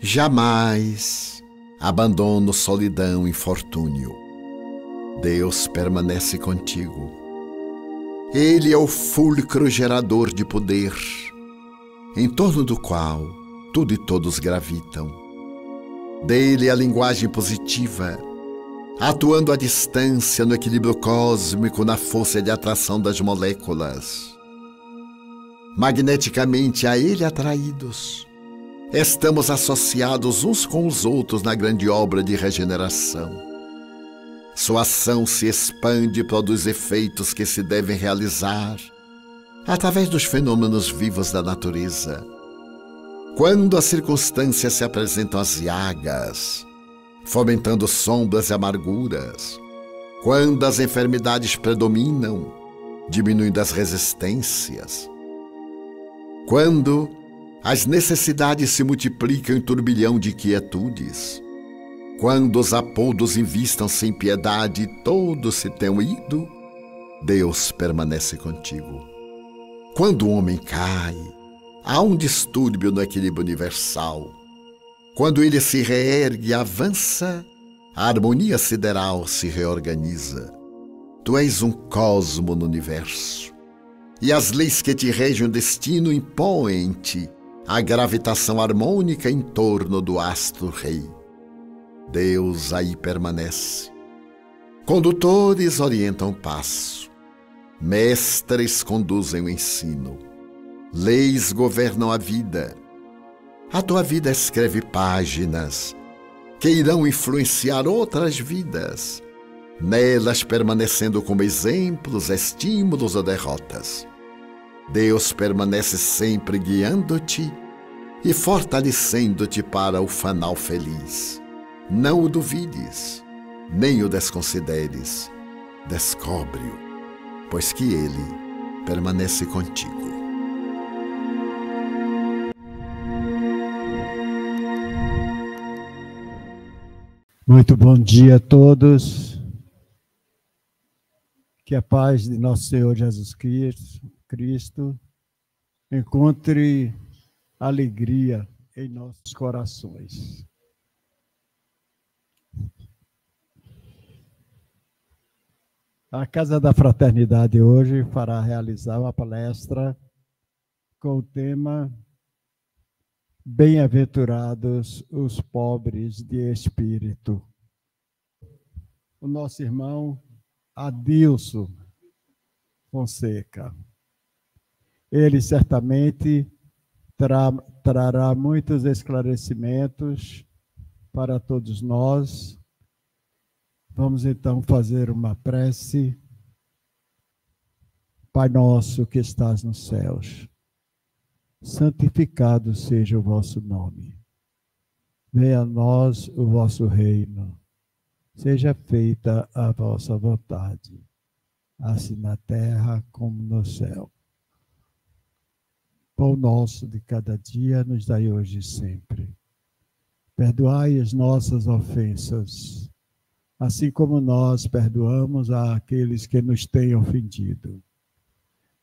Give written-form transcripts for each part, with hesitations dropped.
Jamais abandono, solidão, infortúnio. Deus permanece contigo. Ele é o fulcro gerador de poder, em torno do qual tudo e todos gravitam. Dele a linguagem positiva, atuando à distância no equilíbrio cósmico, na força de atração das moléculas. Magneticamente a ele atraídos, estamos associados uns com os outros na grande obra de regeneração. Sua ação se expande e produz efeitos que se devem realizar através dos fenômenos vivos da natureza. Quando as circunstâncias se apresentam aziagas, fomentando sombras e amarguras, quando as enfermidades predominam, diminuindo as resistências, quando as necessidades se multiplicam em turbilhão de quietudes, quando os apodos invistam sem piedade e todos se tenham ido, Deus permanece contigo. Quando o homem cai, há um distúrbio no equilíbrio universal. Quando ele se reergue e avança, a harmonia sideral se reorganiza. Tu és um cosmo no universo, e as leis que te regem o destino impõem-te a gravitação harmônica em torno do astro-rei. Deus aí permanece. Condutores orientam o passo, mestres conduzem o ensino, leis governam a vida. A tua vida escreve páginas que irão influenciar outras vidas, nelas permanecendo como exemplos, estímulos ou derrotas. Deus permanece sempre guiando-te e fortalecendo-te para o fanal feliz. Não o duvides, nem o desconsideres. Descobre-o, pois que ele permanece contigo. Muito bom dia a todos. Que a paz de nosso Senhor Jesus Cristo encontre alegria em nossos corações. A Casa da Fraternidade hoje fará realizar uma palestra com o tema Bem-aventurados os pobres de espírito. O nosso irmão Adilson Fonseca. Ele certamente trará muitos esclarecimentos para todos nós. Vamos então fazer uma prece. Pai nosso que estás nos céus, santificado seja o vosso nome. Venha a nós o vosso reino. Seja feita a vossa vontade, assim na terra como no céu. Pão nosso de cada dia nos dai hoje e sempre. Perdoai as nossas ofensas, assim como nós perdoamos àqueles que nos têm ofendido.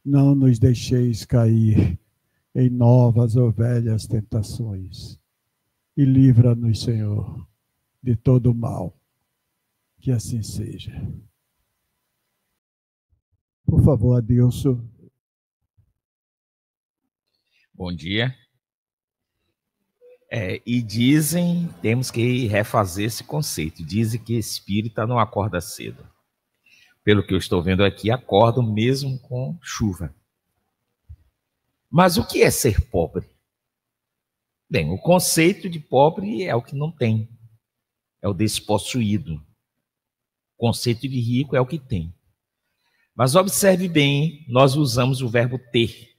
Não nos deixeis cair em novas ou velhas tentações, e livra-nos, Senhor, de todo o mal. Que assim seja. Por favor, Adilson. Bom dia. E dizem, temos que refazer esse conceito, dizem que espírita não acorda cedo. Pelo que eu estou vendo aqui, acordam mesmo com chuva. Mas o que é ser pobre? Bem, o conceito de pobre é o que não tem, é o despossuído. O conceito de rico é o que tem. Mas observe bem, nós usamos o verbo ter.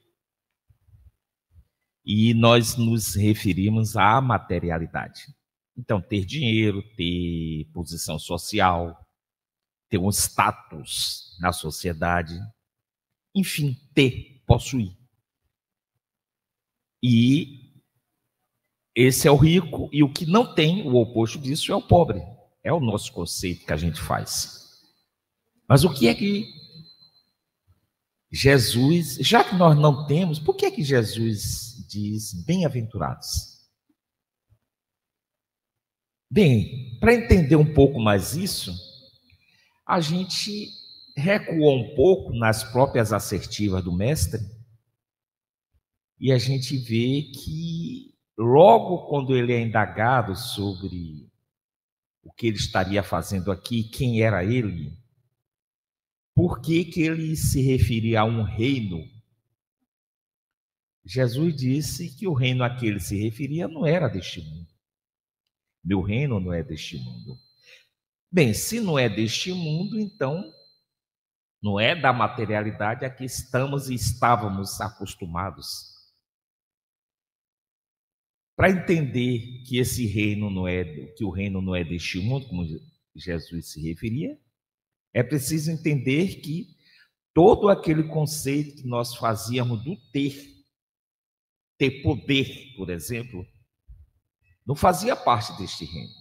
E nós nos referimos à materialidade. Então, ter dinheiro, ter posição social, ter um status na sociedade, enfim, ter, possuir. E esse é o rico, e o que não tem, o oposto disso, é o pobre. É o nosso conceito que a gente faz. Mas o que é que Jesus, já que nós não temos, por que é que Jesus diz bem-aventurados? Bem, para entender um pouco mais isso, a gente recuou um pouco nas próprias assertivas do mestre e a gente vê que logo quando ele é indagado sobre o que ele estaria fazendo aqui, quem era ele, por que que ele se referia a um reino, Jesus disse que o reino a que ele se referia não era deste mundo. Meu reino não é deste mundo. Bem, se não é deste mundo, então não é da materialidade a que estamos e estávamos acostumados. Para entender que esse reino não é, que o reino não é deste mundo, como Jesus se referia, é preciso entender que todo aquele conceito que nós fazíamos do ter poder, por exemplo, não fazia parte deste reino.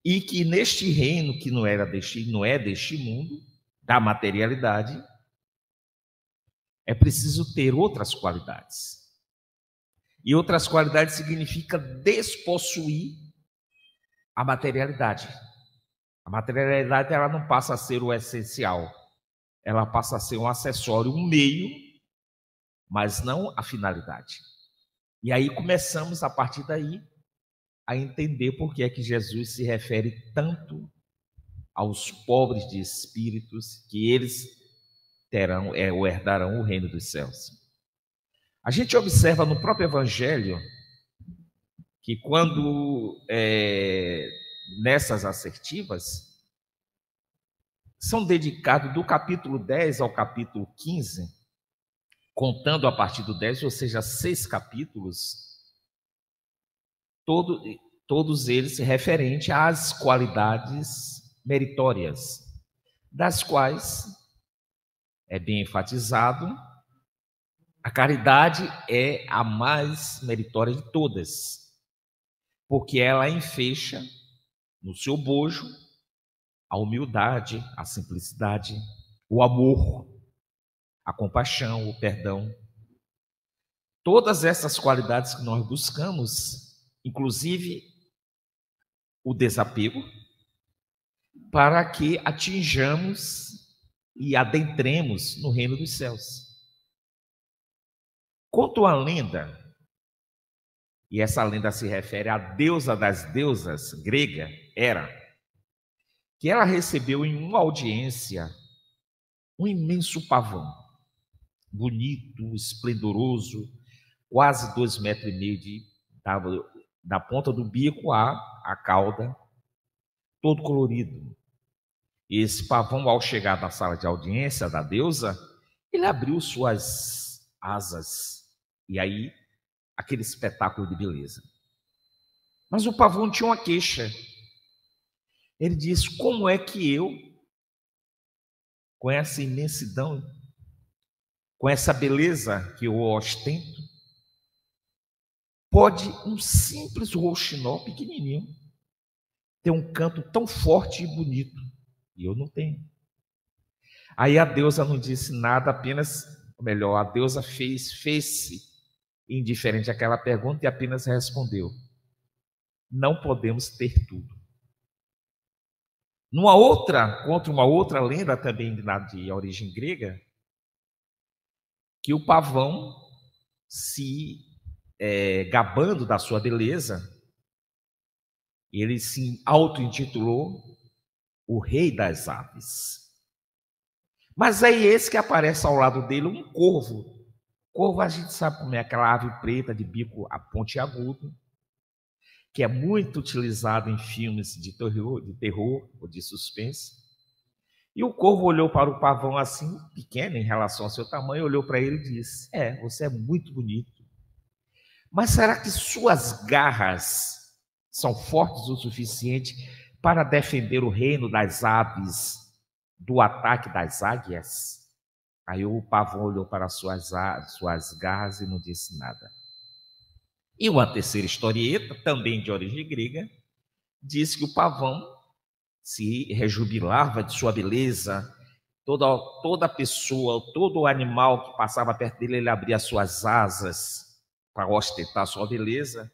E que neste reino que não é deste mundo, da materialidade, é preciso ter outras qualidades. E outras qualidades significa despossuir a materialidade. A materialidade ela não passa a ser o essencial, ela passa a ser um acessório, um meio, mas não a finalidade. E aí começamos a partir daí a entender por que é que Jesus se refere tanto aos pobres de espíritos, que eles terão ou herdarão o reino dos céus. A gente observa no próprio Evangelho que quando nessas assertivas são dedicados do capítulo 10 ao capítulo 15, contando a partir do 10, ou seja, 6 capítulos, todos eles referentes às qualidades meritórias, das quais é bem enfatizado, a caridade é a mais meritória de todas, porque ela enfeixa no seu bojo a humildade, a simplicidade, o amor, a compaixão, o perdão. Todas essas qualidades que nós buscamos, inclusive o desapego, para que atinjamos e adentremos no reino dos céus. Conta uma lenda, e essa lenda se refere à deusa das deusas grega, Hera, que ela recebeu em uma audiência um imenso pavão, bonito, esplendoroso, quase 2,5 metros da ponta do bico à cauda, todo colorido. E esse pavão, ao chegar na sala de audiência da deusa, ele abriu suas asas, e aí aquele espetáculo de beleza. Mas o pavão tinha uma queixa. Ele diz: como é que eu, com essa imensidão, com essa beleza que eu ostento, pode um simples rouxinol pequenininho ter um canto tão forte e bonito, e eu não tenho? Aí a deusa não disse nada, apenas, ou melhor, a deusa fez-se indiferente àquela pergunta e apenas respondeu: não podemos ter tudo. Contra uma outra lenda também de origem grega, que o pavão, se gabando da sua beleza, ele se auto-intitulou o rei das aves. Mas é esse que aparece ao lado dele um corvo. Corvo, a gente sabe como é, aquela ave preta de bico pontiagudo, que é muito utilizado em filmes de terror ou de suspense. E o corvo olhou para o pavão assim, pequeno em relação ao seu tamanho, olhou para ele e disse: você é muito bonito, mas será que suas garras são fortes o suficiente para defender o reino das aves do ataque das águias? Aí o pavão olhou para suas garras e não disse nada. E uma terceira historieta, também de origem grega, diz que o pavão se rejubilava de sua beleza. Toda pessoa, todo animal que passava perto dele, ele abria suas asas para ostentar sua beleza.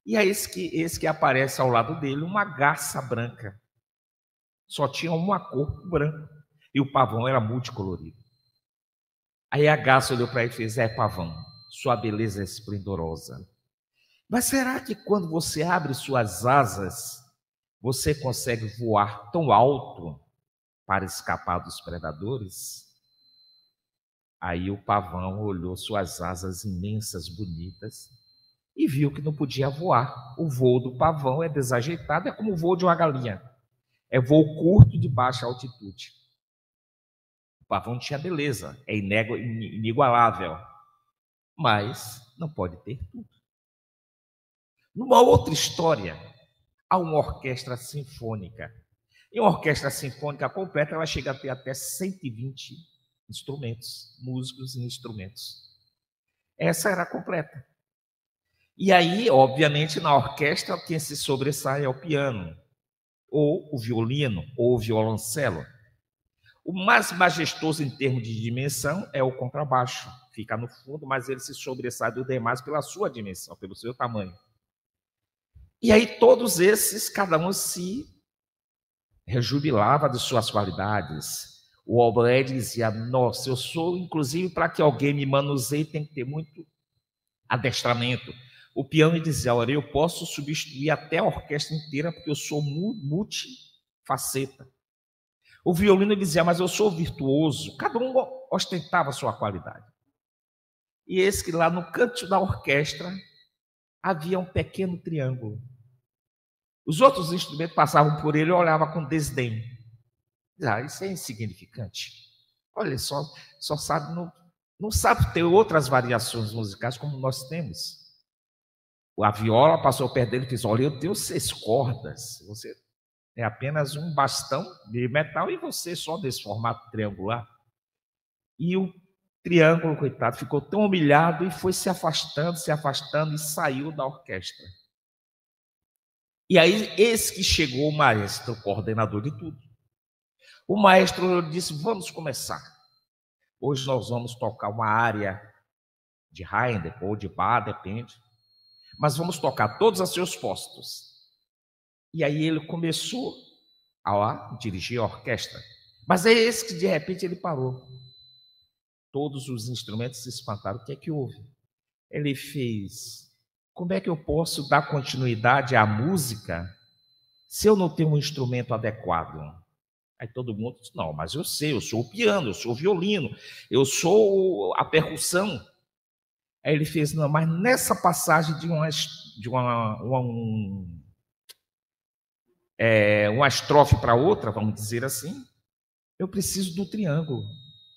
E é esse que aparece ao lado dele, uma garça branca. Só tinha uma cor branca. E o pavão era multicolorido. Aí a garça olhou para ele e fez: pavão, sua beleza é esplendorosa. Mas será que quando você abre suas asas, você consegue voar tão alto para escapar dos predadores? Aí o pavão olhou suas asas imensas, bonitas, e viu que não podia voar. O voo do pavão é desajeitado, é como o voo de uma galinha. É voo curto de baixa altitude. O pavão tinha beleza, é inigualável, mas não pode ter tudo. Numa outra história, há uma orquestra sinfônica. E uma orquestra sinfônica completa, ela chega a ter até 120 instrumentos, músicos e instrumentos. Essa era completa. E aí, obviamente, na orquestra, quem se sobressai é o piano, ou o violino, ou o violoncelo. O mais majestoso em termos de dimensão é o contrabaixo. Fica no fundo, mas ele se sobressai do demais pela sua dimensão, pelo seu tamanho. E aí todos esses, cada um se rejubilava de suas qualidades. O oboé dizia: nossa, eu sou, inclusive, para que alguém me manuseie, tem que ter muito adestramento. O piano dizia: olha, eu posso substituir até a orquestra inteira, porque eu sou multifaceta. O violino dizia: mas eu sou virtuoso. Cada um ostentava a sua qualidade. E eis que lá no canto da orquestra havia um pequeno triângulo. Os outros instrumentos passavam por ele e olhavam com desdém. Isso é insignificante. Olha, só sabe, não sabe ter outras variações musicais como nós temos. A viola passou perto dele e disse: olha, eu tenho 6 cordas, você é apenas um bastão de metal e você só desse formato triangular. E o triângulo, coitado, ficou tão humilhado e foi se afastando e saiu da orquestra. E aí, eis que chegou o maestro, o coordenador de tudo. O maestro disse: vamos começar. Hoje nós vamos tocar uma área de Haydn ou de Bach, depende. Mas vamos tocar todos a seus postos. E aí ele começou a dirigir a orquestra. Mas é esse que de repente ele parou. Todos os instrumentos se espantaram. O que é que houve? Ele fez: como é que eu posso dar continuidade à música se eu não tenho um instrumento adequado? Aí todo mundo disse: não, mas eu sei, eu sou o piano, eu sou o violino, eu sou a percussão. Aí ele fez: não, mas nessa passagem de uma estrofe para outra, vamos dizer assim, eu preciso do triângulo.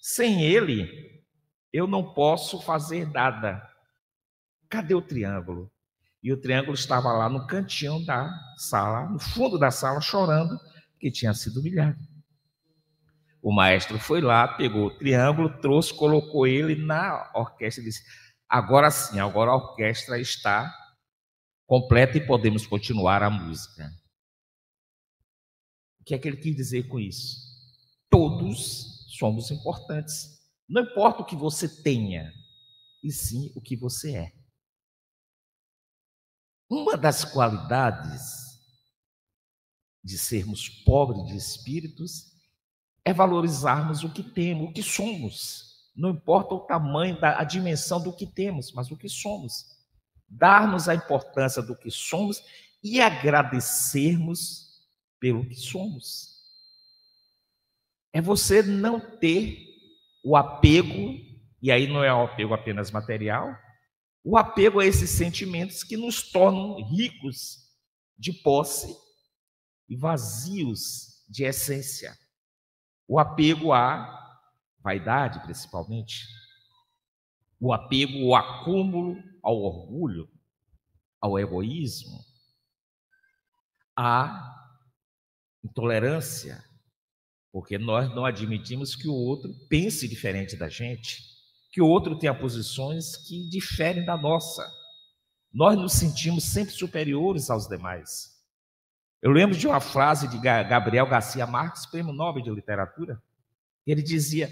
Sem ele, eu não posso fazer nada. Cadê o triângulo? E o triângulo estava lá no cantinho da sala, no fundo da sala, chorando, que tinha sido humilhado. O maestro foi lá, pegou o triângulo, trouxe, colocou ele na orquestra e disse: agora sim, agora a orquestra está completa e podemos continuar a música. O que é que ele quis dizer com isso? Todos somos importantes. Não importa o que você tenha, e sim o que você é. Uma das qualidades de sermos pobres de espíritos é valorizarmos o que temos, o que somos. Não importa o tamanho, a dimensão do que temos, mas o que somos. Darmos a importância do que somos e agradecermos pelo que somos. É você não ter o apego, e aí não é o apego apenas material, o apego a esses sentimentos que nos tornam ricos de posse e vazios de essência. O apego à vaidade, principalmente. O apego ao acúmulo, ao orgulho, ao egoísmo, à intolerância, porque nós não admitimos que o outro pense diferente da gente, que o outro tenha posições que diferem da nossa. Nós nos sentimos sempre superiores aos demais. Eu lembro de uma frase de Gabriel Garcia Marques, prêmio Nobel de Literatura. Ele dizia: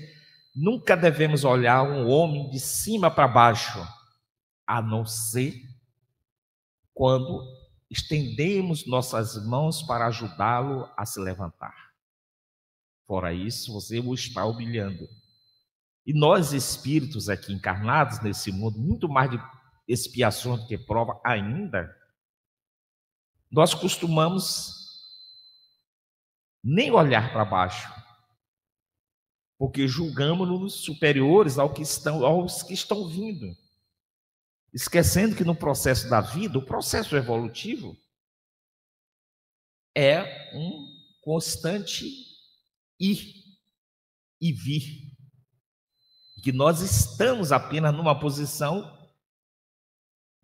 nunca devemos olhar um homem de cima para baixo, a não ser quando estendemos nossas mãos para ajudá-lo a se levantar. Fora isso, você o está humilhando. E nós, espíritos aqui encarnados nesse mundo, muito mais de expiação do que prova ainda, nós costumamos nem olhar para baixo, porque julgamos-nos superiores aos que estão vindo, esquecendo que no processo da vida, o processo evolutivo é um constante ir e vir, que nós estamos apenas numa posição,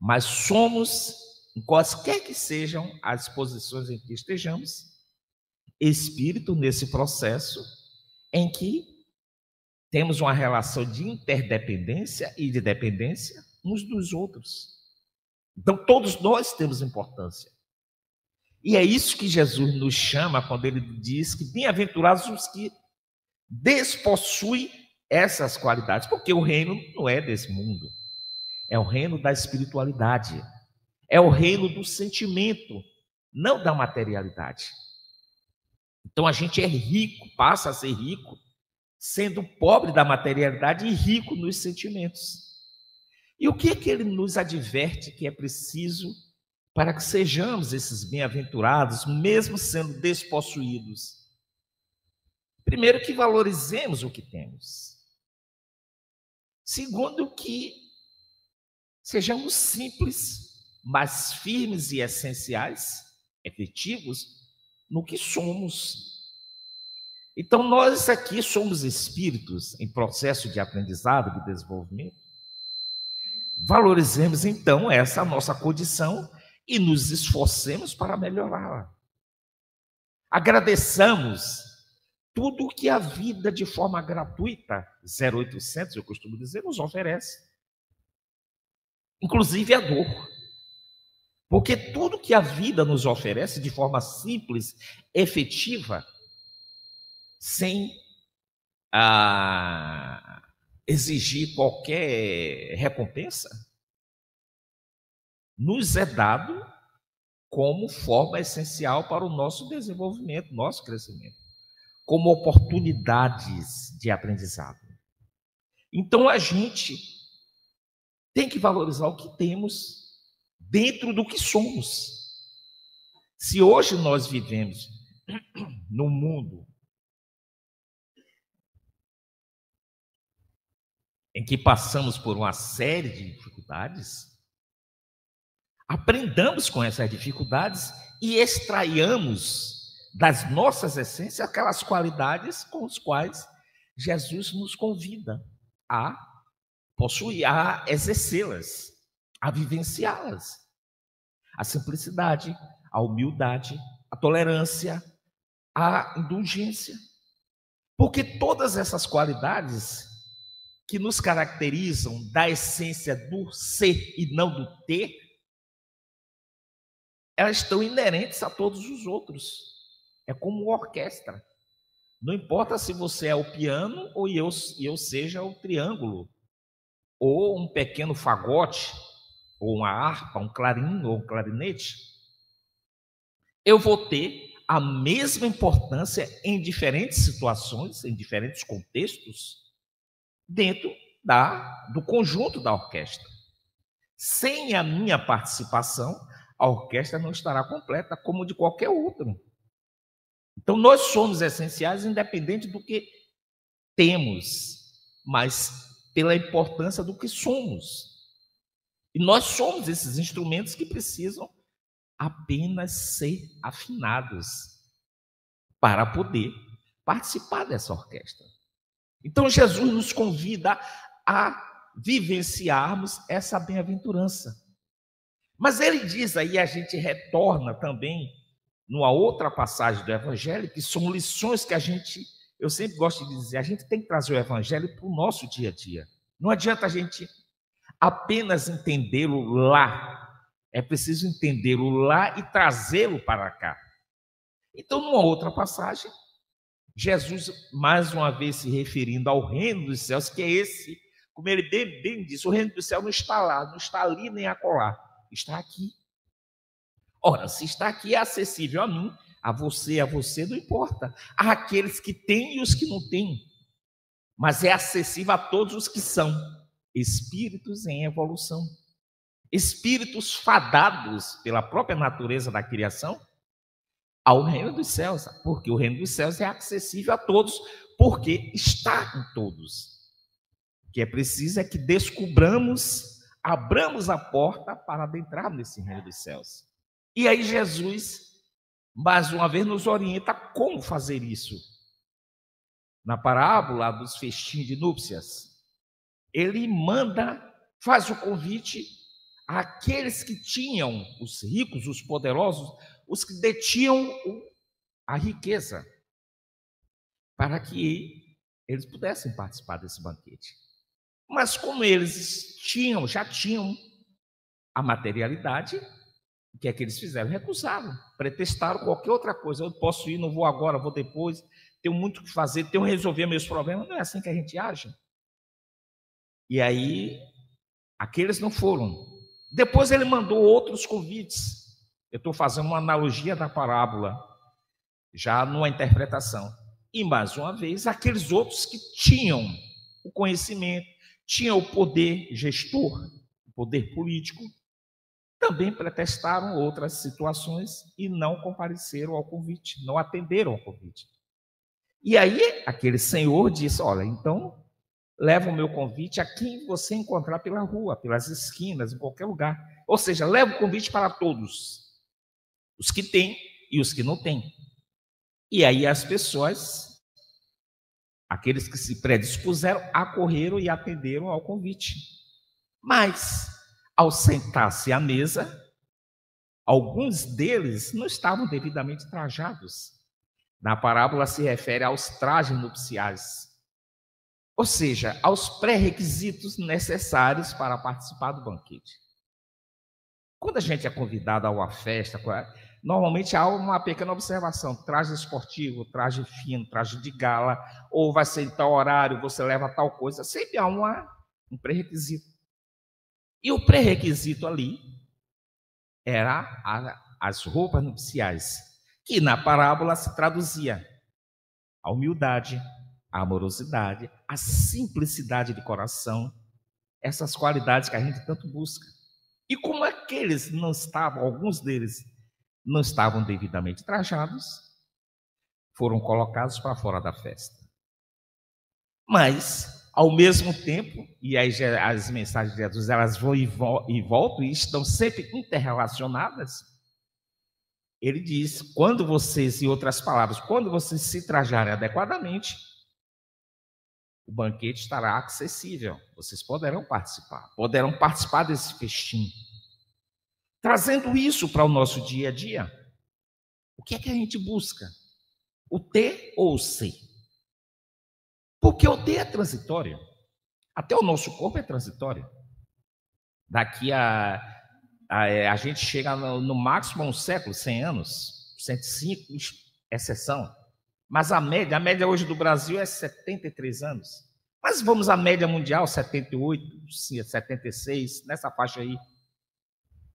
mas somos, em quaisquer que sejam as posições em que estejamos, espírito nesse processo em que temos uma relação de interdependência e de dependência uns dos outros. Então, todos nós temos importância. E é isso que Jesus nos chama quando ele diz que bem-aventurados os que despossuem essas qualidades, porque o reino não é desse mundo, é o reino da espiritualidade, é o reino do sentimento, não da materialidade. Então a gente é rico, passa a ser rico, sendo pobre da materialidade e rico nos sentimentos. E o que é que ele nos adverte que é preciso para que sejamos esses bem-aventurados, mesmo sendo despossuídos? Primeiro, que valorizemos o que temos. Segundo, que sejamos simples, mas firmes e essenciais, efetivos, no que somos. Então, nós aqui somos espíritos em processo de aprendizado, de desenvolvimento. Valorizemos, então, essa nossa condição e nos esforcemos para melhorá-la. Agradeçamos tudo o que a vida, de forma gratuita, 0800, eu costumo dizer, nos oferece. Inclusive a dor. Porque tudo que a vida nos oferece de forma simples, efetiva, sem exigir qualquer recompensa, nos é dado como forma essencial para o nosso desenvolvimento, nosso crescimento, como oportunidades de aprendizado. Então a gente tem que valorizar o que temos dentro do que somos. Se hoje nós vivemos num mundo em que passamos por uma série de dificuldades, aprendamos com essas dificuldades e extraiamos das nossas essências aquelas qualidades com as quais Jesus nos convida a possuir, a exercê-las, a vivenciá-las. A simplicidade, a humildade, a tolerância, a indulgência. Porque todas essas qualidades que nos caracterizam da essência do ser e não do ter, elas estão inerentes a todos os outros. É como uma orquestra. Não importa se você é o piano ou eu seja o triângulo, ou um pequeno fagote, ou uma harpa, um clarim ou um clarinete, eu vou ter a mesma importância em diferentes situações, em diferentes contextos, dentro do conjunto da orquestra. Sem a minha participação, a orquestra não estará completa como de qualquer outro. Então, nós somos essenciais, independente do que temos, mas pela importância do que somos. E nós somos esses instrumentos que precisam apenas ser afinados para poder participar dessa orquestra. Então, Jesus nos convida a vivenciarmos essa bem-aventurança. Mas ele diz aí, a gente retorna também numa outra passagem do Evangelho, que são lições que eu sempre gosto de dizer, a gente tem que trazer o Evangelho para o nosso dia a dia. Não adianta a gente apenas entendê-lo lá, é preciso entendê-lo lá e trazê-lo para cá. Então, numa outra passagem, Jesus, mais uma vez se referindo ao reino dos céus, que é esse, como ele bem disse, o reino dos céus não está lá, não está ali nem acolá, está aqui. Ora, se está aqui, é acessível a mim, a você, não importa. Há aqueles que têm e os que não têm, mas é acessível a todos os que são espíritos em evolução, espíritos fadados pela própria natureza da criação ao reino dos céus, porque o reino dos céus é acessível a todos, porque está em todos. O que é preciso é que descubramos, abramos a porta para adentrar nesse reino dos céus. E aí Jesus, mais uma vez, nos orienta como fazer isso. Na parábola dos festins de núpcias, ele faz o convite àqueles que tinham, os ricos, os poderosos, os que detinham a riqueza, para que eles pudessem participar desse banquete. Mas como eles já tinham a materialidade, o que é que eles fizeram? Recusaram, pretextaram qualquer outra coisa. Eu posso ir, não vou agora, vou depois, tenho muito o que fazer, tenho que resolver meus problemas. Não é assim que a gente age. E aí, aqueles não foram. Depois ele mandou outros convites. Eu estou fazendo uma analogia da parábola, já numa interpretação. E, mais uma vez, aqueles outros que tinham o conhecimento, tinham o poder gestor, o poder político, também pretextaram outras situações e não compareceram ao convite, não atenderam ao convite. E aí, aquele senhor disse, olha, então, leva o meu convite a quem você encontrar pela rua, pelas esquinas, em qualquer lugar. Ou seja, leva o convite para todos. Os que têm e os que não têm. E aí as pessoas, aqueles que se predispuseram, acorreram e atenderam ao convite. Mas, ao sentar-se à mesa, alguns deles não estavam devidamente trajados. Na parábola se refere aos trajes nupciais, ou seja, aos pré-requisitos necessários para participar do banquete. Quando a gente é convidado a uma festa, normalmente há uma pequena observação, traje esportivo, traje fino, traje de gala, ou vai ser em tal horário, você leva tal coisa, sempre há um pré-requisito. E o pré-requisito ali era as roupas nupciais, que na parábola se traduzia a humildade, a amorosidade, a simplicidade de coração, essas qualidades que a gente tanto busca. E como aqueles não estavam, alguns deles não estavam devidamente trajados, foram colocados para fora da festa. Mas, ao mesmo tempo, e aí as mensagens de Jesus, elas vão e voltam e estão sempre interrelacionadas, ele diz, quando vocês, em outras palavras, quando vocês se trajarem adequadamente, o banquete estará acessível, vocês poderão participar desse festim. Trazendo isso para o nosso dia a dia, o que é que a gente busca? O ter ou o ser? Porque o ter é transitório, até o nosso corpo é transitório. Daqui a gente chega no máximo a um século, 100 anos, 105, exceção. Mas a média hoje do Brasil é 73 anos. Mas vamos à média mundial, 78, 76, nessa faixa aí.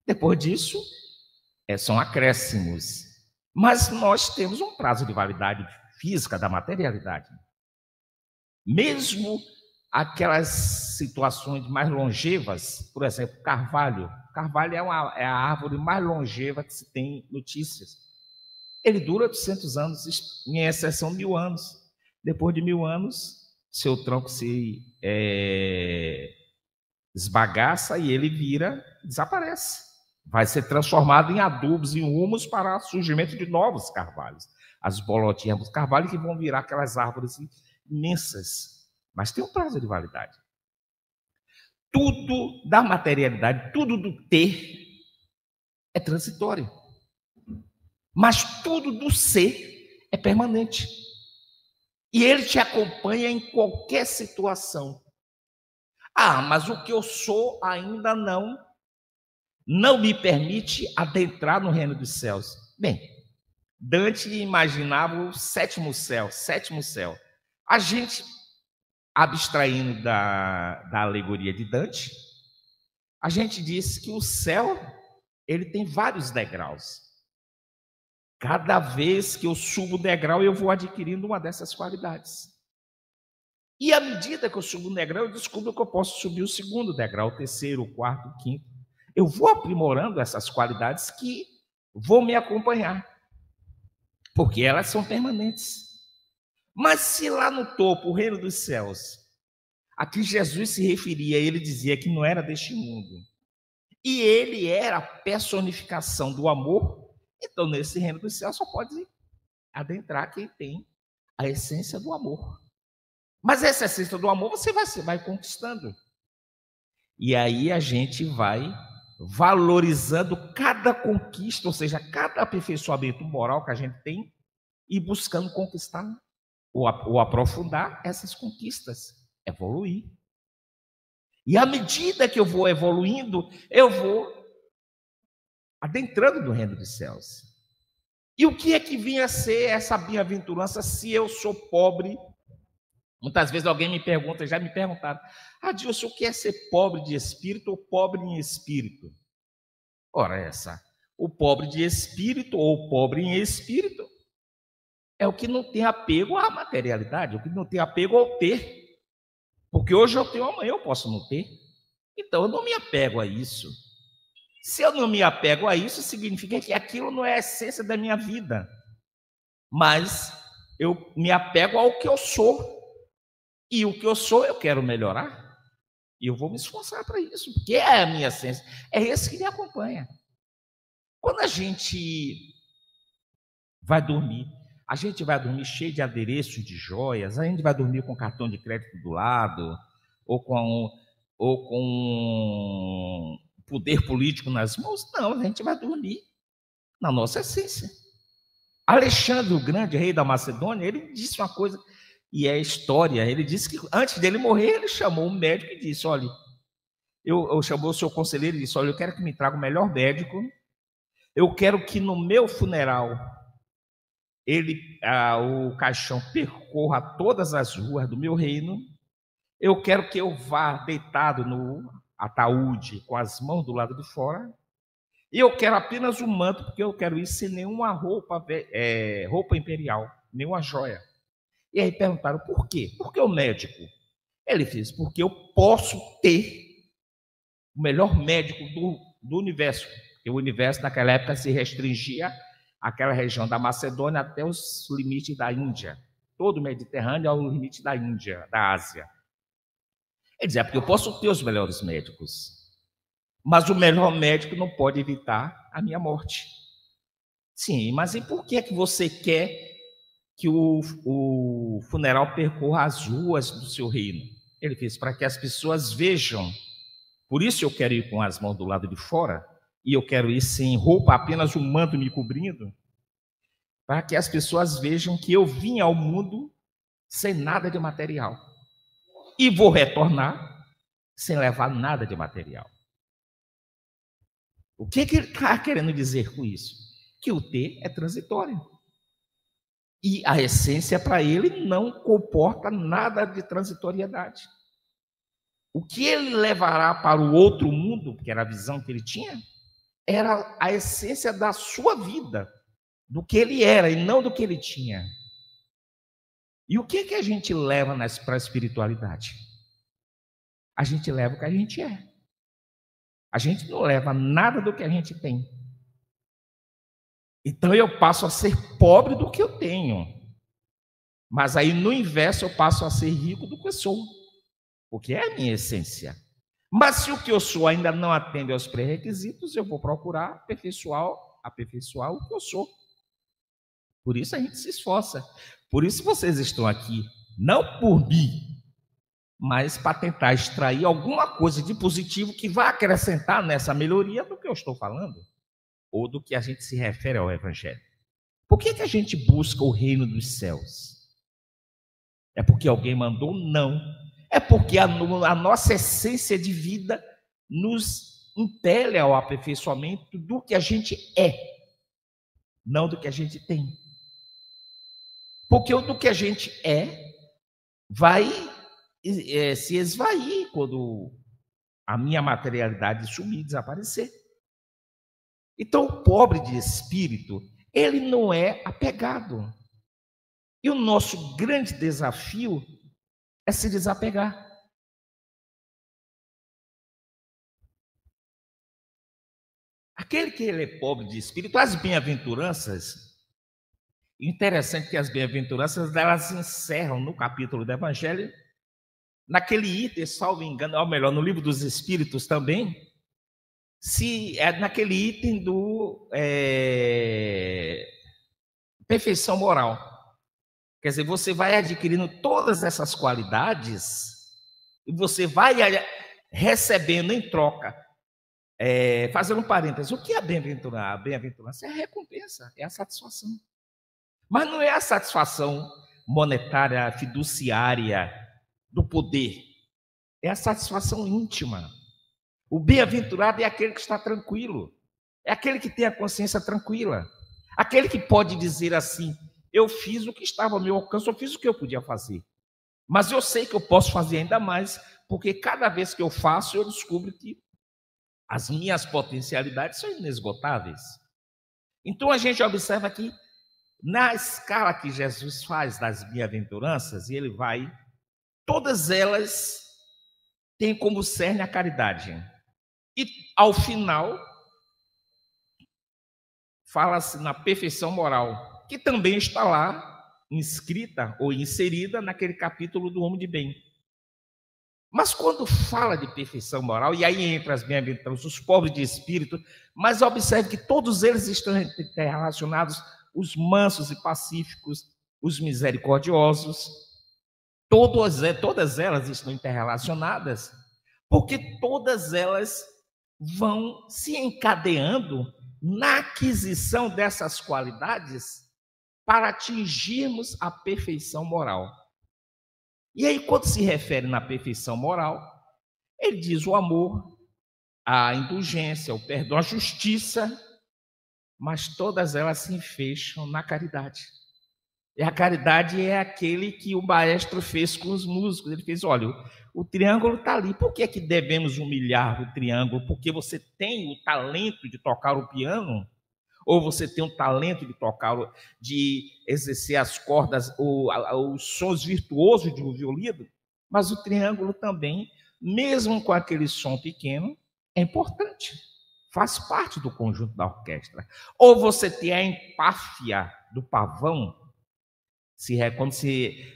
Depois disso, são acréscimos. Mas nós temos um prazo de validade física da materialidade. Mesmo aquelas situações mais longevas, por exemplo, carvalho. Carvalho é a árvore mais longeva que se tem notícias. Ele dura 200 anos, em exceção 1000 anos. Depois de 1000 anos, seu tronco se esbagaça e ele desaparece. Vai ser transformado em adubos, em humus para o surgimento de novos carvalhos. As bolotinhas dos carvalhos que vão virar aquelas árvores imensas. Mas tem um prazo de validade. Tudo da materialidade, tudo do ter é transitório. Mas tudo do ser é permanente. E ele te acompanha em qualquer situação. Ah, mas o que eu sou ainda não me permite adentrar no reino dos céus. Bem, Dante imaginava o sétimo céu, sétimo céu. A gente, abstraindo da alegoria de Dante, a gente diz que o céu, ele tem vários degraus. Cada vez que eu subo o degrau, eu vou adquirindo uma dessas qualidades. E à medida que eu subo o degrau, eu descubro que eu posso subir o segundo degrau, o terceiro, o quarto, o quinto. Eu vou aprimorando essas qualidades que vão me acompanhar, porque elas são permanentes. Mas se lá no topo, o reino dos céus, a que Jesus se referia, ele dizia que não era deste mundo, e ele era a personificação do amor, então nesse reino dos céus só pode adentrar quem tem a essência do amor. Mas essa essência do amor você vai conquistando. E aí a gente vai valorizando cada conquista, ou seja, cada aperfeiçoamento moral que a gente tem e buscando conquistar ou aprofundar essas conquistas, evoluir. E à medida que eu vou evoluindo, eu vou adentrando no reino dos céus. E o que é que vinha a ser essa bem-aventurança se eu sou pobre? Muitas vezes alguém me pergunta, já me perguntaram, Adilson, o que é ser pobre de espírito ou pobre em espírito? Ora, o pobre de espírito ou pobre em espírito é o que não tem apego à materialidade, o que não tem apego ao ter. Porque hoje eu tenho, amanhã eu posso não ter. Então eu não me apego a isso. Se eu não me apego a isso, significa que aquilo não é a essência da minha vida. Mas eu me apego ao que eu sou. E o que eu sou, eu quero melhorar. E eu vou me esforçar para isso, porque é a minha essência. É esse que me acompanha. Quando a gente vai dormir, a gente vai dormir cheio de adereço, de joias, a gente vai dormir com cartão de crédito do lado, ou com poder político nas mãos. Não, a gente vai dormir na nossa essência. Alexandre o Grande, rei da Macedônia, ele disse uma coisa... E é história, ele disse que antes dele morrer, ele chamou um médico e disse, olha, eu chamou o seu conselheiro e disse, olha, eu quero que me traga o melhor médico, eu quero que no meu funeral, o caixão percorra todas as ruas do meu reino, eu quero que eu vá deitado no ataúde, com as mãos do lado de fora, e eu quero apenas um manto, porque eu quero ir sem nenhuma roupa imperial, nenhuma joia. E aí perguntaram, por quê? Por que o médico? Ele fez, porque eu posso ter o melhor médico do universo. Porque o universo naquela época se restringia àquela região da Macedônia até os limites da Índia. Todo o Mediterrâneo ao limite da Índia, da Ásia. Ele dizia, porque eu posso ter os melhores médicos. Mas o melhor médico não pode evitar a minha morte. Sim, mas e por que é que você quer que o funeral percorra as ruas do seu reino? Ele fez para que as pessoas vejam. Por isso eu quero ir com as mãos do lado de fora, e eu quero ir sem roupa, apenas um manto me cobrindo, para que as pessoas vejam que eu vim ao mundo sem nada de material. E vou retornar sem levar nada de material. O que ele está querendo dizer com isso? Que o ter é transitório. E a essência para ele não comporta nada de transitoriedade. O que ele levará para o outro mundo, que era a visão que ele tinha, era a essência da sua vida, do que ele era e não do que ele tinha. E o que a gente leva para a espiritualidade? A gente leva o que a gente é. A gente não leva nada do que a gente tem. Então eu passo a ser pobre do que eu tenho. Mas aí no inverso eu passo a ser rico do que eu sou. Porque é a minha essência. Mas se o que eu sou ainda não atende aos pré-requisitos, eu vou procurar aperfeiçoar o que eu sou. Por isso a gente se esforça. Por isso vocês estão aqui, não por mim, mas para tentar extrair alguma coisa de positivo que vai acrescentar nessa melhoria do que eu estou falando, ou do que a gente se refere ao Evangelho. Por que a gente busca o reino dos céus? É porque alguém mandou? Não. É porque a nossa essência de vida nos impele ao aperfeiçoamento do que a gente é. não do que a gente tem. Porque o do que a gente vai se esvair quando a minha materialidade sumir, desaparecer. Então, o pobre de espírito, ele não é apegado. E o nosso grande desafio é se desapegar. Aquele que ele é pobre de espírito, as bem-aventuranças, interessante que as bem-aventuranças, elas encerram no capítulo do Evangelho, naquele item, salvo engano, ou melhor, no livro dos Espíritos também, se é naquele item do perfeição moral. Quer dizer, você vai adquirindo todas essas qualidades e você vai recebendo em troca. Fazendo um parênteses, o que é a bem-aventurança? A bem-aventurança é a recompensa, é a satisfação. Mas não é a satisfação monetária, fiduciária do poder. É a satisfação íntima. O bem-aventurado é aquele que está tranquilo. É aquele que tem a consciência tranquila. Aquele que pode dizer assim, eu fiz o que estava ao meu alcance, eu fiz o que eu podia fazer. Mas eu sei que eu posso fazer ainda mais, porque cada vez que eu faço, eu descubro que as minhas potencialidades são inesgotáveis. Então a gente observa que na escala que Jesus faz das bem-aventuranças, e ele vai, todas elas têm como cerne a caridade. E ao final, fala-se na perfeição moral, que também está lá, inscrita ou inserida naquele capítulo do homem de bem. Mas quando fala de perfeição moral, e aí entra as bem-aventuranças, os pobres de espírito, mas observe que todos eles estão relacionados, os mansos e pacíficos, os misericordiosos, todas elas estão interrelacionadas, porque todas elas vão se encadeando na aquisição dessas qualidades para atingirmos a perfeição moral. E aí, quando se refere na perfeição moral, ele diz o amor, a indulgência, o perdão, a justiça, mas todas elas se fecham na caridade. E a caridade é aquele que o maestro fez com os músicos. Ele fez, olha, o triângulo está ali. Por que é que devemos humilhar o triângulo? Porque você tem o talento de tocar o piano? Ou você tem o talento de exercer as cordas, os sons virtuosos de um violino? Mas o triângulo também, mesmo com aquele som pequeno, é importante. Faz parte do conjunto da orquestra. Ou você tem a empáfia do pavão, quando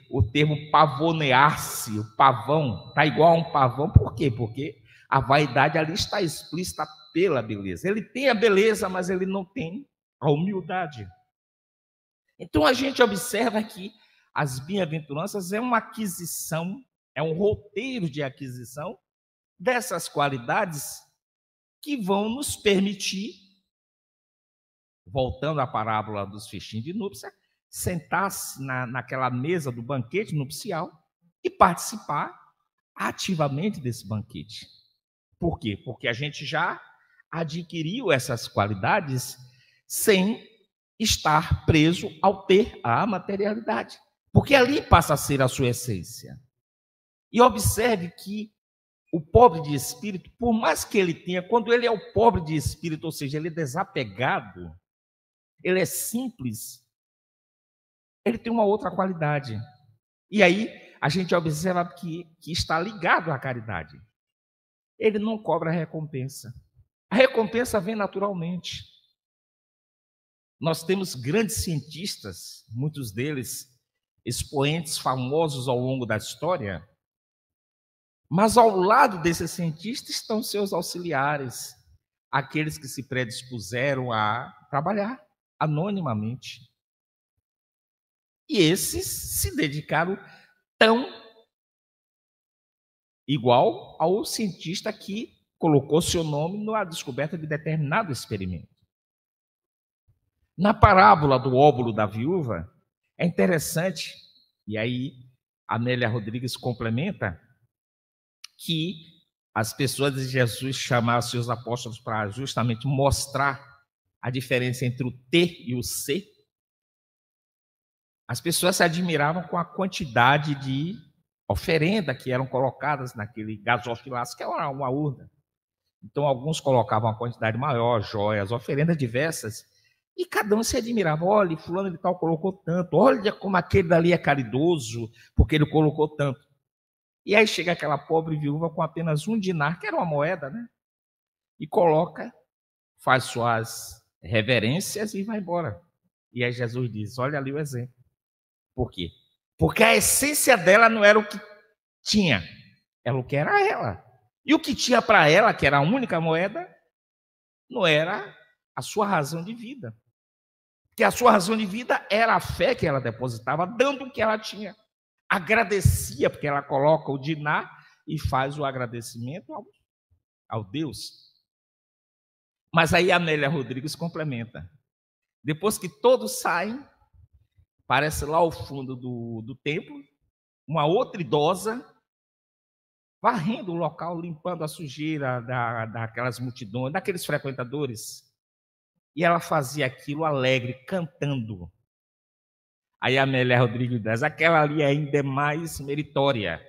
o termo pavonear-se, o pavão, está igual a um pavão, por quê? Porque a vaidade ali está explícita pela beleza. Ele tem a beleza, mas ele não tem a humildade. Então a gente observa que as bem-aventuranças é uma aquisição, é um roteiro de aquisição dessas qualidades que vão nos permitir, voltando à parábola dos festins de núpcia, sentar-se naquela mesa do banquete nupcial e participar ativamente desse banquete. Por quê? Porque a gente já adquiriu essas qualidades sem estar preso ao ter a materialidade. Porque ali passa a ser a sua essência. E observe que o pobre de espírito, por mais que ele tenha, quando ele é o pobre de espírito, ou seja, ele é desapegado, ele é simples, ele tem uma outra qualidade. E aí a gente observa que está ligado à caridade. Ele não cobra recompensa. A recompensa vem naturalmente. Nós temos grandes cientistas, muitos deles expoentes famosos ao longo da história, mas ao lado desses cientistas estão seus auxiliares, aqueles que se predispuseram a trabalhar anonimamente. E esses se dedicaram tão igual ao cientista que colocou seu nome na descoberta de determinado experimento. Na parábola do óbolo da viúva, é interessante, e aí Amélia Rodrigues complementa, que as pessoas de Jesus chamaram seus apóstolos para justamente mostrar a diferença entre o T e o C, as pessoas se admiravam com a quantidade de oferenda que eram colocadas naquele gasofilaço, que é uma urna. Então, alguns colocavam uma quantidade maior, joias, oferendas diversas, e cada um se admirava. Olha, fulano de tal colocou tanto, olha como aquele dali é caridoso, porque ele colocou tanto. E aí chega aquela pobre viúva com apenas um dinar, que era uma moeda, né? E coloca, faz suas reverências e vai embora. E aí Jesus diz, olha ali o exemplo. Por quê? Porque a essência dela não era o que tinha, era o que era ela. E o que tinha para ela, que era a única moeda, não era a sua razão de vida. Porque a sua razão de vida era a fé que ela depositava, dando o que ela tinha. Agradecia, porque ela coloca o dinar e faz o agradecimento ao Deus. Mas aí a Amélia Rodrigues complementa. Depois que todos saem, parece lá ao fundo do templo, uma outra idosa, varrendo o local, limpando a sujeira daquelas multidões, daqueles frequentadores. E ela fazia aquilo alegre, cantando. Aí a Amélia Rodrigues diz, aquela ali ainda é mais meritória.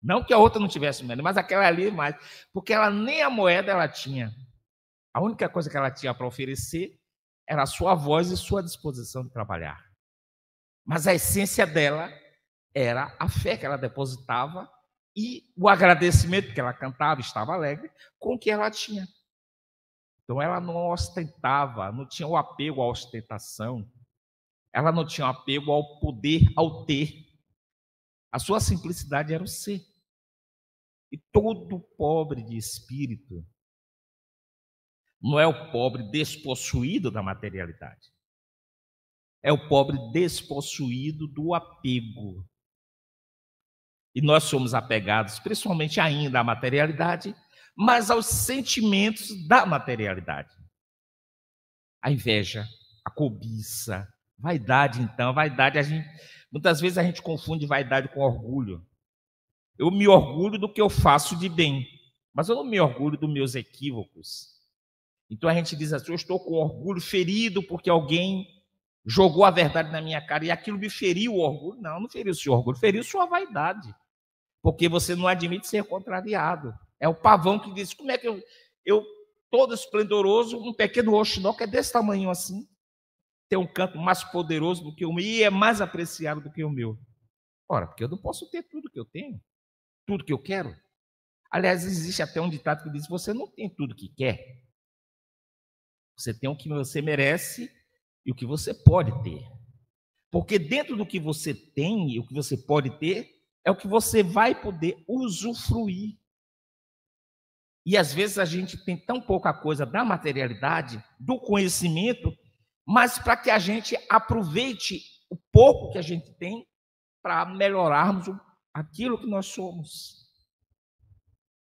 Não que a outra não tivesse menos, mas aquela ali é mais. Porque ela nem a moeda ela tinha. A única coisa que ela tinha para oferecer era a sua voz e sua disposição de trabalhar. Mas a essência dela era a fé que ela depositava e o agradecimento que ela cantava, estava alegre, com o que ela tinha. Então ela não ostentava, não tinha o apego à ostentação, ela não tinha o apego ao poder, ao ter. A sua simplicidade era o ser. E todo pobre de espírito não é o pobre despossuído da materialidade. É o pobre despossuído do apego. E nós somos apegados, principalmente ainda à materialidade, mas aos sentimentos da materialidade. A inveja, a cobiça, vaidade, então. Vaidade, muitas vezes a gente confunde vaidade com orgulho. Eu me orgulho do que eu faço de bem, mas eu não me orgulho dos meus equívocos. Então a gente diz assim, eu estou com orgulho ferido porque alguém jogou a verdade na minha cara e aquilo me feriu o orgulho. Não, não feriu o seu orgulho, feriu sua vaidade. Porque você não admite ser contrariado. É o pavão que diz, como é que eu todo esplendoroso, um pequeno roxinol que é desse tamanho assim, tem um canto mais poderoso do que o meu e é mais apreciado do que o meu. Ora, porque eu não posso ter tudo que eu tenho, tudo que eu quero. Aliás, existe até um ditado que diz, você não tem tudo que quer. Você tem o que você merece e o que você pode ter. Porque dentro do que você tem e o que você pode ter, é o que você vai poder usufruir. E às vezes a gente tem tão pouca coisa da materialidade, do conhecimento, mas para que a gente aproveite o pouco que a gente tem para melhorarmos aquilo que nós somos.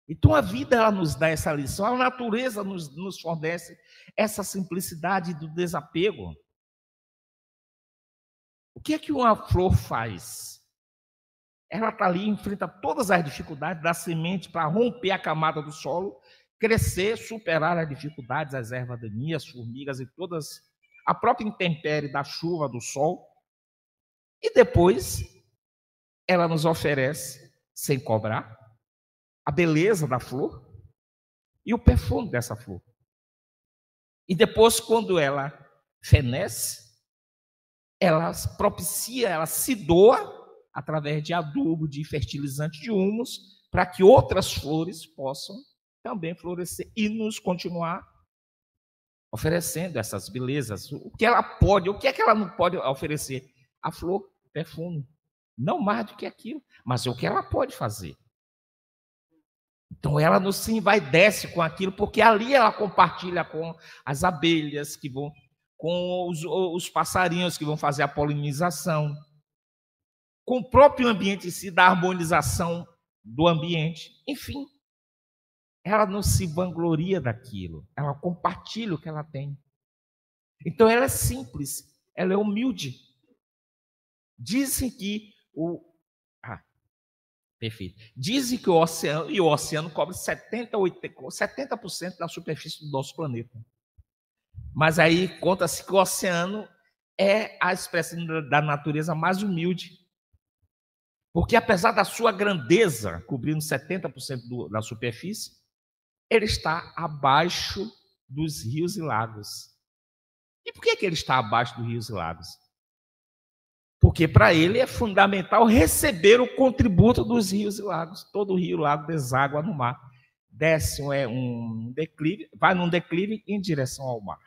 Então a vida ela nos dá essa lição, a natureza nos fornece essa simplicidade do desapego. O que é que uma flor faz? Ela está ali, enfrenta todas as dificuldades da semente para romper a camada do solo, crescer, superar as dificuldades, as ervas daninhas, as formigas e todas, a própria intempérie da chuva, do sol. E depois ela nos oferece, sem cobrar, a beleza da flor e o perfume dessa flor. E depois, quando ela fenece, ela propicia, ela se doa através de adubo, de fertilizante, de humus, para que outras flores possam também florescer e nos continuar oferecendo essas belezas. O que ela pode, o que é que ela não pode oferecer? A flor, o perfume. Não mais do que aquilo, mas o que ela pode fazer. Então ela não se envaidece com aquilo, porque ali ela compartilha com as abelhas que vão, com os passarinhos que vão fazer a polinização, com o próprio ambiente em si, da harmonização do ambiente. Enfim, ela não se vangloria daquilo, ela compartilha o que ela tem. Então ela é simples, ela é humilde. Dizem que Dizem que o oceano cobre 70% da superfície do nosso planeta. Mas aí conta-se que o oceano é a expressão da natureza mais humilde. Porque apesar da sua grandeza, cobrindo 70% da superfície, ele está abaixo dos rios e lagos. E por que ele está abaixo dos rios e lagos? Porque para ele é fundamental receber o contributo dos rios e lagos. Todo rio e lago deságua no mar. Desce um declive, vai num declive em direção ao mar.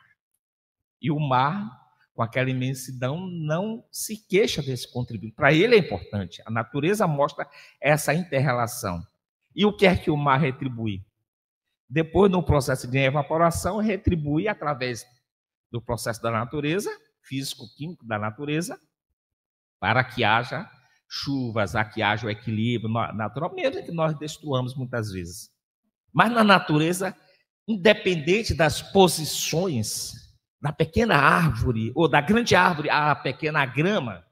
E o mar, com aquela imensidão, não se queixa desse contributo. Para ele é importante. A natureza mostra essa inter-relação. E o que é que o mar retribui? Depois, no processo de evaporação, retribui através do processo da natureza, físico-químico da natureza, para que haja chuvas, para que haja o equilíbrio natural, mesmo que nós destruamos muitas vezes. Mas na natureza, independente das posições, da pequena árvore, ou da grande árvore à pequena grama,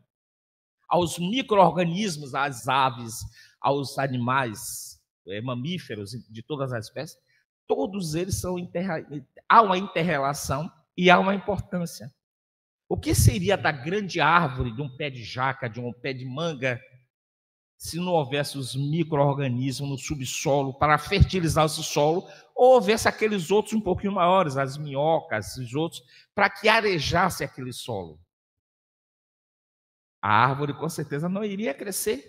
aos micro-organismos, às aves, aos animais, mamíferos de todas as espécies, todos eles há uma inter-relação e há uma importância. O que seria da grande árvore, de um pé de jaca, de um pé de manga, se não houvesse os micro-organismos no subsolo para fertilizar esse solo, ou houvesse aqueles outros um pouquinho maiores, as minhocas, os outros, para que arejasse aquele solo? A árvore, com certeza, não iria crescer.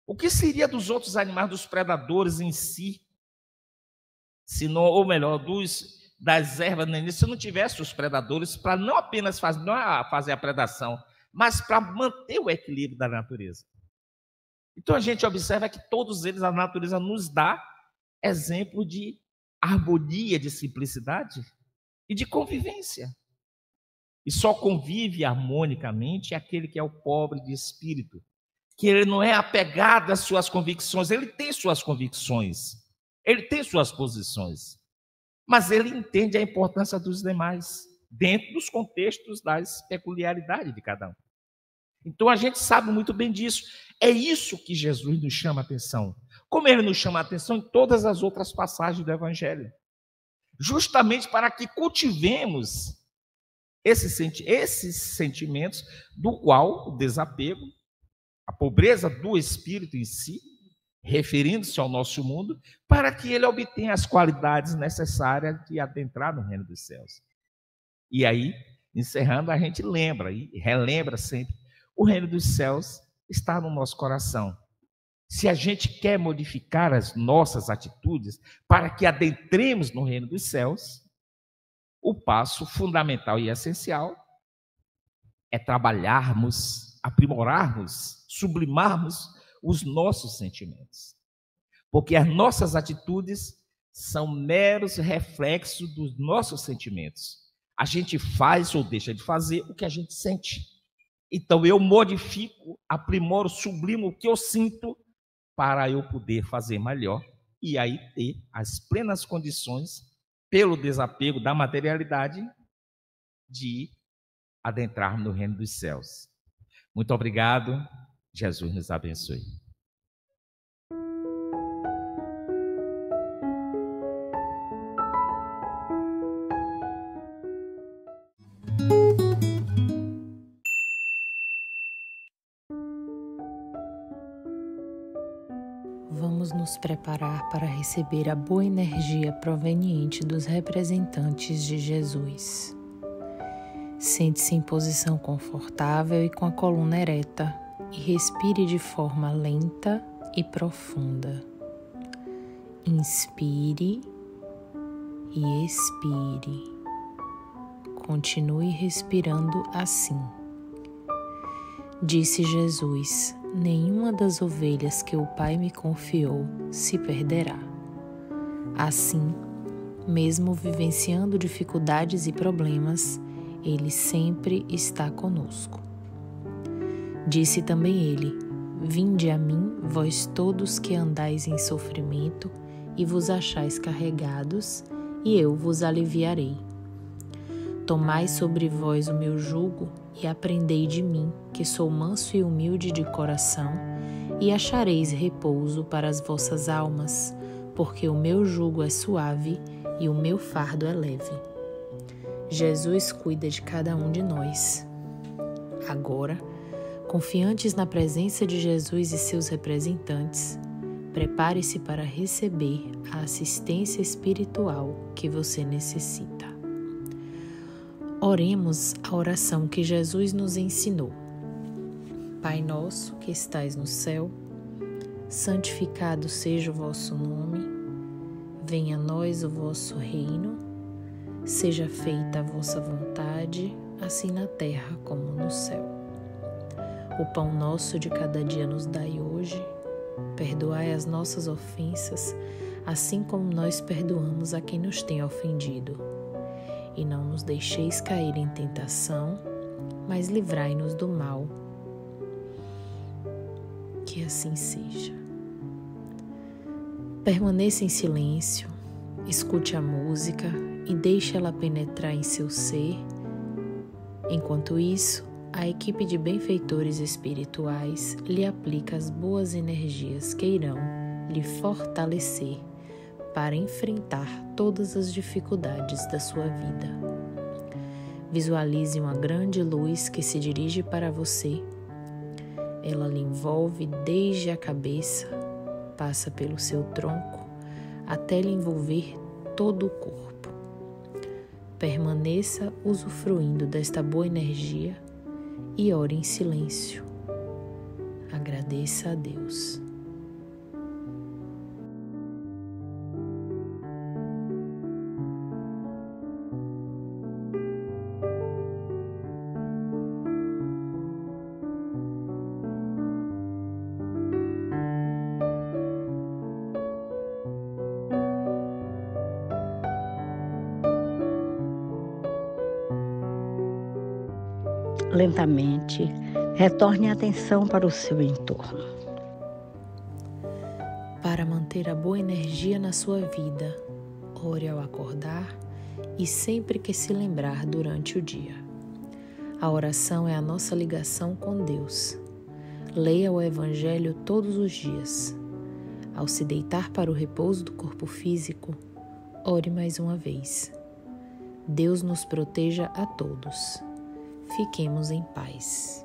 O que seria dos outros animais, dos predadores em si? Se não, ou melhor, das ervas, se não tivesse os predadores, para não apenas fazer a predação, mas para manter o equilíbrio da natureza. Então a gente observa que todos eles, a natureza nos dá exemplo de harmonia, de simplicidade e de convivência. E só convive harmonicamente aquele que é o pobre de espírito, que ele não é apegado às suas convicções, ele tem suas convicções, ele tem suas posições, mas ele entende a importância dos demais, dentro dos contextos das peculiaridades de cada um. Então a gente sabe muito bem disso. É isso que Jesus nos chama a atenção. Como ele nos chama a atenção em todas as outras passagens do Evangelho. Justamente para que cultivemos esses sentimentos, do qual o desapego, a pobreza do espírito em si, referindo-se ao nosso mundo, para que ele obtenha as qualidades necessárias de adentrar no reino dos céus. E aí, encerrando, a gente lembra e relembra sempre: o reino dos céus está no nosso coração. Se a gente quer modificar as nossas atitudes para que adentremos no reino dos céus, o passo fundamental e essencial é trabalharmos, aprimorarmos, sublimarmos os nossos sentimentos. Porque as nossas atitudes são meros reflexos dos nossos sentimentos. A gente faz ou deixa de fazer o que a gente sente. Então eu modifico, aprimoro, sublimo o que eu sinto para eu poder fazer melhor e aí ter as plenas condições, pelo desapego da materialidade, de adentrar no reino dos céus. Muito obrigado. Jesus nos abençoe. Vamos nos preparar para receber a boa energia proveniente dos representantes de Jesus. Sente-se em posição confortável e com a coluna ereta e respire de forma lenta e profunda. Inspire e expire. Continue respirando assim. Disse Jesus: nenhuma das ovelhas que o Pai me confiou se perderá. Assim, mesmo vivenciando dificuldades e problemas, Ele sempre está conosco. Disse também Ele: vinde a mim, vós todos que andais em sofrimento e vos achais carregados, e eu vos aliviarei. Tomai sobre vós o meu jugo e aprendei de mim, que sou manso e humilde de coração, e achareis repouso para as vossas almas, porque o meu jugo é suave e o meu fardo é leve. Jesus cuida de cada um de nós. Agora, confiantes na presença de Jesus e seus representantes, prepare-se para receber a assistência espiritual que você necessita. Oremos a oração que Jesus nos ensinou. Pai nosso que estais no céu, santificado seja o vosso nome, venha a nós o vosso reino, seja feita a vossa vontade, assim na terra como no céu. O pão nosso de cada dia nos dai hoje, perdoai as nossas ofensas, assim como nós perdoamos a quem nos tem ofendido. E não nos deixeis cair em tentação, mas livrai-nos do mal. Que assim seja. Permaneça em silêncio, escute a música e deixe ela penetrar em seu ser. Enquanto isso, a equipe de benfeitores espirituais lhe aplica as boas energias que irão lhe fortalecer para enfrentar todas as dificuldades da sua vida. Visualize uma grande luz que se dirige para você. Ela lhe envolve desde a cabeça, passa pelo seu tronco, até lhe envolver todo o corpo. Permaneça usufruindo desta boa energia e ore em silêncio. Agradeça a Deus. Lentamente, retorne a atenção para o seu entorno. Para manter a boa energia na sua vida, ore ao acordar e sempre que se lembrar durante o dia. A oração é a nossa ligação com Deus. Leia o Evangelho todos os dias. Ao se deitar para o repouso do corpo físico, ore mais uma vez. Deus nos proteja a todos. Fiquemos em paz.